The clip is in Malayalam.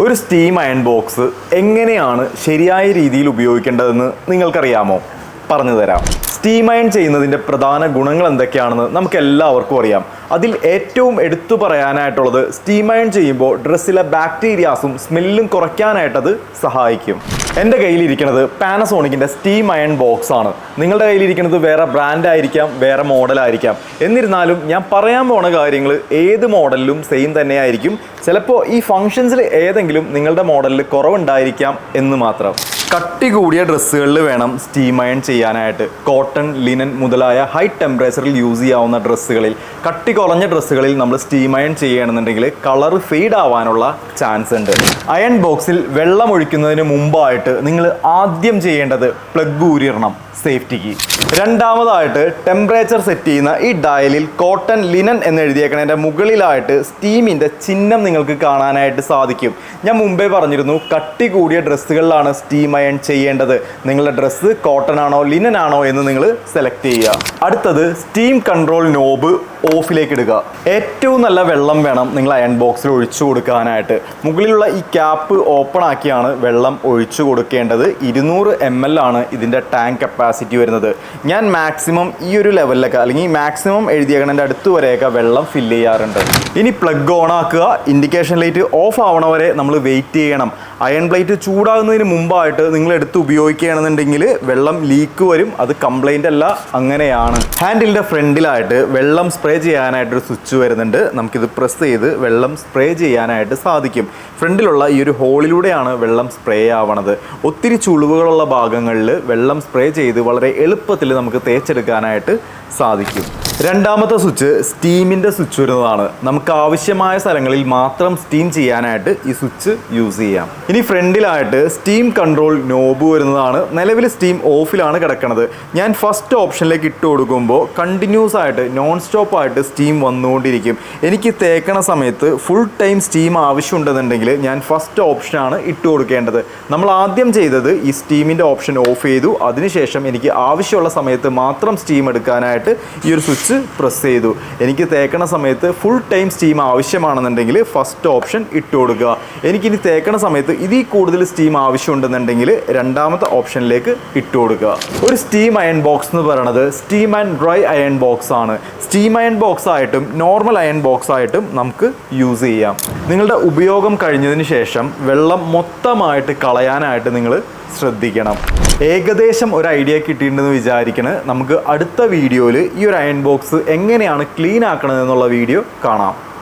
ഒരു സ്റ്റീം അയൺ ബോക്സ് എങ്ങനെയാണ് ശരിയായ രീതിയിൽ ഉപയോഗിക്കേണ്ടതെന്ന് നിങ്ങൾക്കറിയാമോ? പറഞ്ഞു തരാം. സ്റ്റീം അയൺ ചെയ്യുന്നതിൻ്റെ പ്രധാന ഗുണങ്ങൾ എന്തൊക്കെയാണെന്ന് നമുക്ക് എല്ലാവർക്കും അറിയാം. അതിൽ ഏറ്റവും എടുത്തു പറയാനായിട്ടുള്ളത് സ്റ്റീം അയൺ ചെയ്യുമ്പോൾ ഡ്രസ്സിലെ ബാക്ടീരിയാസും സ്മെല്ലും കുറയ്ക്കാനായിട്ടത് സഹായിക്കും. എൻ്റെ കയ്യിലിരിക്കുന്നത് പാനസോണിക്കിൻ്റെ സ്റ്റീം അയൺ ബോക്സ് ആണ്. നിങ്ങളുടെ കയ്യിലിരിക്കുന്നത് വേറെ ബ്രാൻഡ് ആയിരിക്കാം, വേറെ മോഡലായിരിക്കാം. എന്നിരുന്നാലും ഞാൻ പറയാൻ പോണ കാര്യങ്ങൾ ഏത് മോഡലിലും സെയിം തന്നെയായിരിക്കും. ചിലപ്പോൾ ഈ ഫങ്ഷൻസിൽ ഏതെങ്കിലും നിങ്ങളുടെ മോഡലിൽ കുറവുണ്ടായിരിക്കാം എന്ന് മാത്രം. കട്ടി കൂടിയ ഡ്രസ്സുകളിൽ വേണം സ്റ്റീം അയൺ ചെയ്യാനായിട്ട്. കോട്ടൺ, ലിനൻ മുതലായ ഹൈ ടെമ്പറേച്ചറിൽ യൂസ് ചെയ്യാവുന്ന ഡ്രസ്സുകളിൽ, കട്ടി കുറഞ്ഞ ഡ്രസ്സുകളിൽ നമ്മൾ സ്റ്റീം അയൺ ചെയ്യുകയാണെന്നുണ്ടെങ്കിൽ കളർ ഫെയ്ഡ് ആവാനുള്ള ചാൻസ് ഉണ്ട്. അയൺ ബോക്സിൽ വെള്ളം ഒഴിക്കുന്നതിന് മുമ്പായിട്ട് നിങ്ങൾ ആദ്യം ചെയ്യേണ്ടത് പ്ലഗ് ഊരിയിടണം, സേഫ്റ്റിക്ക്. രണ്ടാമതായിട്ട് ടെമ്പറേച്ചർ സെറ്റ് ചെയ്യുന്ന ഈ ഡയലിൽ കോട്ടൺ, ലിനൻ എന്ന് എഴുതിയേക്കണതിൻ്റെ മുകളിലായിട്ട് സ്റ്റീമിൻ്റെ ചിഹ്നം നിങ്ങൾക്ക് കാണാനായിട്ട് സാധിക്കും. ഞാൻ മുമ്പേ പറഞ്ഞിരുന്നു, കട്ടി കൂടിയ ഡ്രസ്സുകളിലാണ് സ്റ്റീം അയൺ ചെയ്യേണ്ടത്. നിങ്ങളുടെ ഡ്രസ്സ് കോട്ടൺ ആണോ ലിനൻ ആണോ എന്ന് നിങ്ങൾ സെലക്ട് ചെയ്യുക. അടുത്തത് സ്റ്റീം കൺട്രോൾ നോബ് ഓഫിലേക്ക് ഇടുക. ഏറ്റവും നല്ല വെള്ളം വേണം നിങ്ങൾ അയൺ ബോക്സിൽ ഒഴിച്ചു കൊടുക്കാനായിട്ട്. മുകളിലുള്ള ഈ ക്യാപ്പ് ഓപ്പൺ ആക്കിയാണ് വെള്ളം ഒഴിച്ചു കൊടുക്കേണ്ടത്. 200 ml ആണ് ഇതിൻ്റെ ടാങ്ക് കപ്പാസിറ്റി വരുന്നത്. ഞാൻ മാക്സിമം ഈ ഒരു ലെവലിലൊക്കെ, അല്ലെങ്കിൽ മാക്സിമം എഴുതിയേക്കണതിൻ്റെ അടുത്ത് വരെയൊക്കെ വെള്ളം ഫില്ല് ചെയ്യാറുണ്ട്. ഇനി പ്ലഗ് ഓൺ ആക്കുക. ഇൻഡിക്കേഷൻ ലൈറ്റ് ഓഫ് ആവണ വരെ നമ്മൾ വെയിറ്റ് ചെയ്യണം. അയൺ പ്ലേറ്റ് ചൂടാകുന്നതിന് മുമ്പായിട്ട് നിങ്ങൾ എടുത്ത് ഉപയോഗിക്കുകയാണെന്നുണ്ടെങ്കിൽ വെള്ളം ലീക്ക് വരും. അത് കംപ്ലൈൻ്റ് അല്ല, അങ്ങനെയാണ്. ഹാൻഡിലിൻ്റെ ഫ്രണ്ടിലായിട്ട് വെള്ളം സ്പ്രേ ചെയ്യാനായിട്ടൊരു സ്വിച്ച് വരുന്നുണ്ട്. നമുക്കിത് പ്രസ് ചെയ്ത് വെള്ളം സ്പ്രേ ചെയ്യാനായിട്ട് സാധിക്കും. ഫ്രണ്ടിലുള്ള ഈ ഒരു ഹോളിലൂടെയാണ് വെള്ളം സ്പ്രേ ആവണത്. ഒത്തിരി ചുളിവുകളുള്ള ഭാഗങ്ങളിൽ വെള്ളം സ്പ്രേ ചെയ്ത് വളരെ എളുപ്പത്തിൽ നമുക്ക് തേച്ചെടുക്കാനായിട്ട് സാധിക്കും. രണ്ടാമത്തെ സ്വിച്ച് സ്റ്റീമിൻ്റെ സ്വിച്ച് വരുന്നതാണ്. നമുക്ക് ആവശ്യമായ സ്ഥലങ്ങളിൽ മാത്രം സ്റ്റീം ചെയ്യാനായിട്ട് ഈ സ്വിച്ച് യൂസ് ചെയ്യാം. ഇനി ഫ്രണ്ടിലായിട്ട് സ്റ്റീം കൺട്രോൾ നോബ് വരുന്നതാണ്. നിലവിൽ സ്റ്റീം ഓഫിലാണ് കിടക്കുന്നത്. ഞാൻ ഫസ്റ്റ് ഓപ്ഷനിലേക്ക് ഇട്ട് കൊടുക്കുമ്പോൾ കണ്ടിന്യൂസ് ആയിട്ട് നോൺ സ്റ്റോപ്പ് ആയിട്ട് സ്റ്റീം വന്നുകൊണ്ടിരിക്കും. എനിക്ക് തേക്കണ സമയത്ത് ഫുൾ ടൈം സ്റ്റീം ആവശ്യമുണ്ടെന്നുണ്ടെങ്കിൽ ഞാൻ ഫസ്റ്റ് ഓപ്ഷനാണ് ഇട്ട് കൊടുക്കേണ്ടത്. നമ്മൾ ആദ്യം ചെയ്തത് ഈ സ്റ്റീമിൻ്റെ ഓപ്ഷൻ ഓഫ് ചെയ്തു. അതിനുശേഷം എനിക്ക് ആവശ്യമുള്ള സമയത്ത് മാത്രം സ്റ്റീം എടുക്കാനായിട്ട് ഈ ഒരു സ്വിച്ച് പ്രസ് ചെയ്തു. എനിക്ക് തേക്കണ സമയത്ത് ഫുൾ ടൈം സ്റ്റീം ആവശ്യമാണെന്നുണ്ടെങ്കിൽ ഫസ്റ്റ് ഓപ്ഷൻ ഇട്ട് കൊടുക്കുക. എനിക്കിനി തേക്കണ സമയത്ത് ഇതിൽ കൂടുതൽ സ്റ്റീം ആവശ്യമുണ്ടെന്നുണ്ടെങ്കിൽ രണ്ടാമത്തെ ഓപ്ഷനിലേക്ക് ഇട്ട് കൊടുക്കുക. ഒരു സ്റ്റീം അയൺ ബോക്സ് എന്ന് പറയുന്നത് steam and dry iron box ആണ്. സ്റ്റീം അയൺ ബോക്സ് ആയിട്ടും നോർമൽ അയൺ ബോക്സ് ആയിട്ടും നമുക്ക് യൂസ് ചെയ്യാം. നിങ്ങളുടെ ഉപയോഗം കഴിഞ്ഞതിന് ശേഷം വെള്ളം മൊത്തമായിട്ട് കളയാനായിട്ട് നിങ്ങൾ ശ്രദ്ധിക്കണം. ഏകദേശം ഒരു ഐഡിയ കിട്ടിയിട്ടുണ്ടെന്ന് വിചാരിക്കണേ. നമുക്ക് അടുത്ത വീഡിയോയിൽ ഈ ഒരു അയൺ ബോക്സ് എങ്ങനെയാണ് ക്ലീൻ ആക്കണതെന്നുള്ള വീഡിയോ കാണാം.